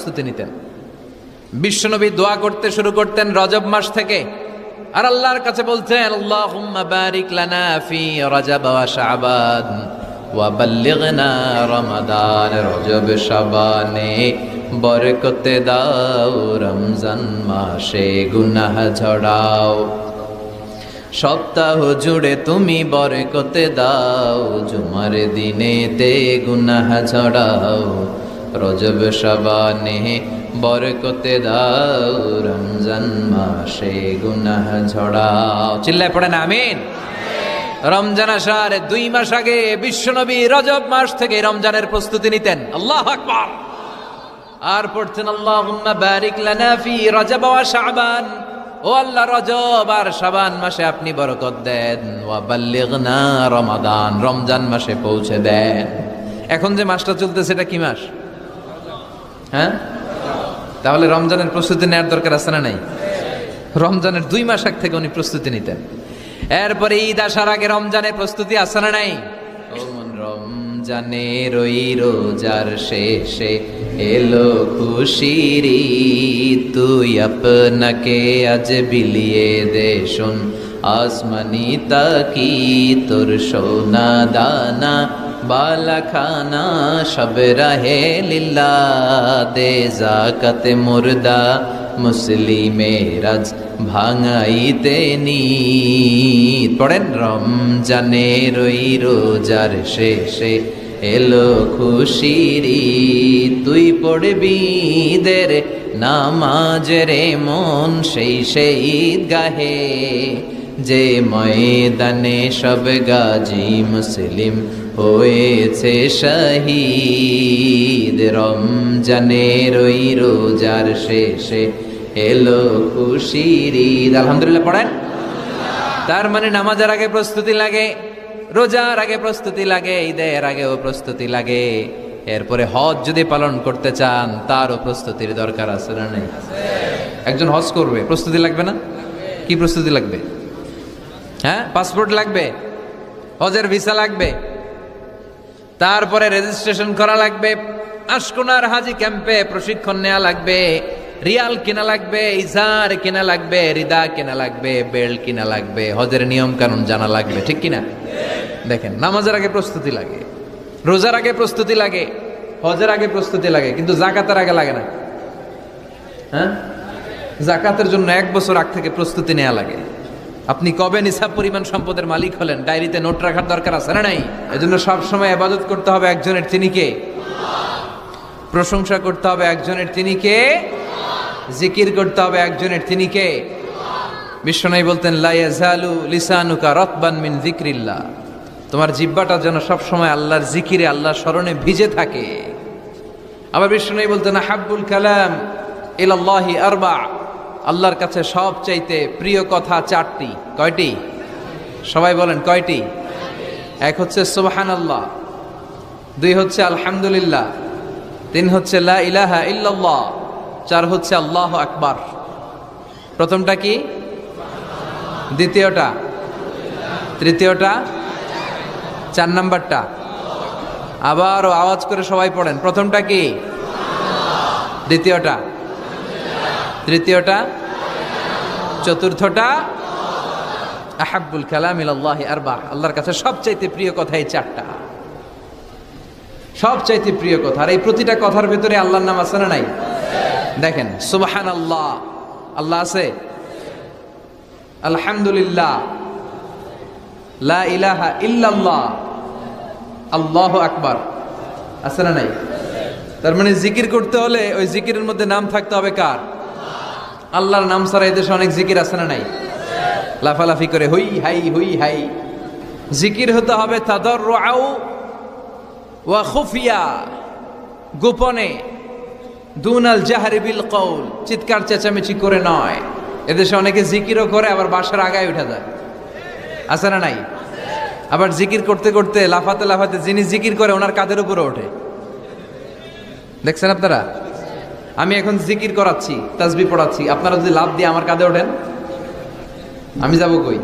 প্রস্তুতি নিতেন। বিশ্বনবী দোয়া করতে শুরু করতেন রজব মাস থেকে, আর আল্লাহর কাছে বলতেন আল্লাহুম্মা বারিক লানা ফি রজব ওয়া শাবান ওয়া বাল্লিগনা রমাদান। রজব শাবানে বরকতে দাও, রমজান মাসে গুনাহ ঝরাও। সপ্তাহ জুড়ে তুমি বরকতে দাও, জুমার দিনেতে গুনাহ ঝরাও। রজব শাবানে বরকতে দাও, রমজান মাসে গুনাহ ঝরাও। চিল্লায় পড়েন আমিন। রমজান আসার 2 মাস আগে বিশ্বনবী রজব মাস থেকে রমজানের প্রস্তুতি নিতেন। আল্লাহু আকবার। আর পড়তেন আল্লাহুম্মা বারিক লানা ফি রজব ওয়া শাবান। ও আল্লাহ, রজব আর শাবান মাসে আপনি বরকত দেন। ওয়া বাল্লিগনা রমাদান, রমজান মাসে পৌঁছে দেন। এখন যে মাসটা চলতেছে এটা কি মাস? হ্যাঁ, তাহলে রমজানের প্রস্তুতি নেওয়ার দরকার আছে না নাই? রমজানের 2 মাস আগ থেকে উনি প্রস্তুতি নিতেন। এরপরে ঈদ আসার আগে রমজানের প্রস্তুতি আছে না নাই? ও মন রমজানের ওই রোজার শেষে এলো খুশির ঈদ, তুই আপনাকে আজ বিলিয়ে দে শোন আসমানি তাকি, তোর সোনা দানা বালা খানা সব রাহে লিল্লাহ, দে জাকাতে মুর্দা মুসলিমের আজ ভাঙাইতে নিদ। পড়েন রমজানের ওই রোজার শেষে এলো খুশির ঈদ, তুই পড়বি ঈদের নামাজ রে মন সেই ঈদগাহে, যে ময়দানে সব গাজী মুসলিম হয়েছে শহীদ। রমজানের ওই রোজার শেষে এলো খুশির ঈদ। আলহামদুলিল্লাহ পড়েন। তার মানে নামাজের আগে প্রস্তুতি লাগে, রোজার আগে প্রস্তুতি লাগে, ঈদের আগেও প্রস্তুতি লাগে। এরপরে হজ যদি পালন করতে চান তারও প্রস্তুতির দরকার আছে না নেই? একজন হজ করবে, প্রস্তুতি লাগবে না? কি প্রস্তুতি লাগবে? হ্যাঁ, পাসপোর্ট লাগবে, হজের ভিসা লাগবে, তারপরে রেজিস্ট্রেশন করা লাগবে, আশকোনার হাজি ক্যাম্পে প্রশিক্ষণ নেওয়া লাগবে, রিয়াল কিনা লাগবে, ইজার কিনা লাগবে, রিদা কিনা লাগবে, বেল্ট কিনা লাগবে, হজের নিয়ম কানুন জানা লাগবে, ঠিক কিনা? দেখেন, নামাজের আগে প্রস্তুতি লাগে, রোজার আগে প্রস্তুতি লাগে, হজের আগে প্রস্তুতি লাগে, কিন্তু জাকাতের আগে লাগে না। হ্যাঁ, জাকাতের জন্য 1 বছর আগ থেকে প্রস্তুতি নেওয়া লাগে। আপনি কবে নিসাব পরিমাণ সম্পদের মালিক হলেন ডায়েরিতে নোট রাখার দরকার আছে না নাই? এজন্য সবসময় ইবাদত করতে হবে একজনের, তিনি কে? প্রশংসা করতে হবে একজনের, তিনি কে? জিকির করতে হবে একজনের, তিনি কে? বিশ্বনবী বলতেন লা ইয়াজালু লিসানুকা রাতবান মিন যিকরিল্লাহ, তোমার জিহ্বাটা যেন সবসময় আল্লাহর জিকিরে, আল্লাহর স্মরণে ভিজে থাকে। আবার বিশ্বনবী বলতেন হাব্বুল কালাম ইলাল্লাহি আরবা, আল্লাহর কাছে সবচাইতে প্রিয় কথা 4টি। কয়টি? সবাই বলেন কয়টি? 1 হচ্ছে সুবহানাল্লাহ, 2 হচ্ছে আলহামদুলিল্লাহ, 3 হচ্ছে লা ইলাহা ইল্লাল্লাহ, 4 হচ্ছে আল্লাহু আকবার। প্রথমটা কি? দ্বিতীয়টা? তৃতীয়টা? 4 নাম্বারটা? আবারও আওয়াজ করে সবাই পড়েন। প্রথমটা কি? দ্বিতীয়টা? তৃতীয়টা? চতুর্থটা? আহাব্বুল কালাম ইলাল্লাহি আরবা, আল্লাহর কাছে সবচাইতে প্রিয় কথা এই 4টা, সবচাইতে প্রিয় কথা। আর এই প্রতিটা কথার ভেতরে আল্লাহর নাম আছে না নাই? দেখেন, সুবহানাল্লাহ, আল্লাহ আছে। আলহামদুলিল্লাহ, লা ইলাহা ইল্লাল্লাহ, আল্লাহু আকবার, আছে না নাই? তার মানে জিকির করতে হলে ওই জিকিরের মধ্যে নাম থাকতে হবে কার? আল্লাহর নাম ছাড়া এদেশে অনেক জিকির আছে না নাই? লাফালাফি করে হুই হাই হুই হাই। জিকির হতে হবে তাদাররুআ ওয়া খুফিয়া, গোপনে, দুনাল জাহরি বিল কওল, চিৎকার চেঁচামেচি করে নয়। এদেশে অনেকে জিকিরও করে আবার বাসার আগায় উঠে যায়, আছে না নাই? আবার জিকির করতে করতে লাফাতে লাফাতে যিনি জিকির করে ওনার কাঁধের উপরে ওঠে, দেখছেন আপনারা? আমি এখন জিকির করাচ্ছি, তাসবিহ পড়াচ্ছি, আপনারা যদি লাভ দিয়ে আমার কাঁধে ওঠেন, আমি যাব কই?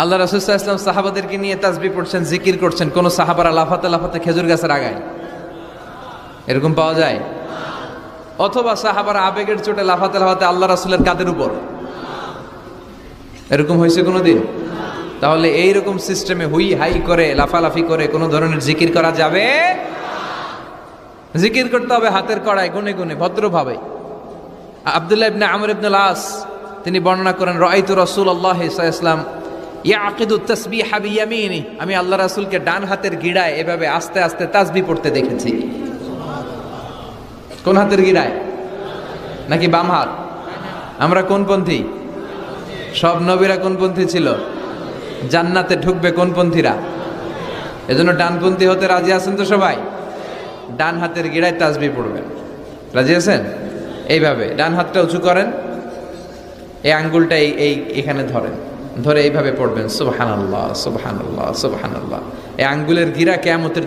আল্লাহ রাসূল সাল্লাল্লাহু আলাইহি ওয়াসাল্লাম সাহাবাদেরকে নিয়ে তাসবিহ পড়ছেন, জিকির করছেন, কোন সাহাবারা লাফাতে লাফাতে খেজুর গাছের আগায়, এরকম পাওয়া যায়? অথবা সাহাবারা আবেগের চোটে লাফাতে লাফাতে আল্লাহ রাসূলের কাঁধের উপর, এরকম হয়েছে কোনোদিন? তাহলে এইরকম সিস্টেমে হুই হাই করে লাফালাফি করে কোনো ধরনের জিকির করা যাবে? জিকির করতে হবে হাতের কড়ায়, গুনে গুনে, ভদ্রভাবে। আব্দুল্লাহ ইবনে আমর ইবনে আস তিনি বর্ণনা করেন, রাআইতু রাসূলুল্লাহ সাল্লাল্লাহু আলাইহি ওয়াসাল্লাম ইয়াকিদু তাসবিহা বিয়ামিনি, আমি আল্লাহ রাসূলকে ডান হাতের গিড়ায় এভাবে আস্তে আস্তে তাসবিহ পড়তে দেখেছি। কোন হাতের গিড়ায়? নাকি বাম হাত? আমরা কোন পন্থী? সব নবীরা কোন পন্থী ছিল? জান্নাতে ঢুকবে কোন পন্থীরা? এজন্য ডানপন্থী হতে রাজি আছেন তো সবাই? ডান হাতের গিড়ায় তাসবিহ পড়বেন, রাজি আছেন? এইভাবে ডান হাতটা উঁচু করেন, এই আঙ্গুলটা এই এখানে ধরেন, ধরে এইভাবে পড়বেন সুবহানাল্লাহ সুবহানাল্লাহ সুবহানাল্লাহ। এই আঙ্গুলের গিরা কিয়ামতের দিন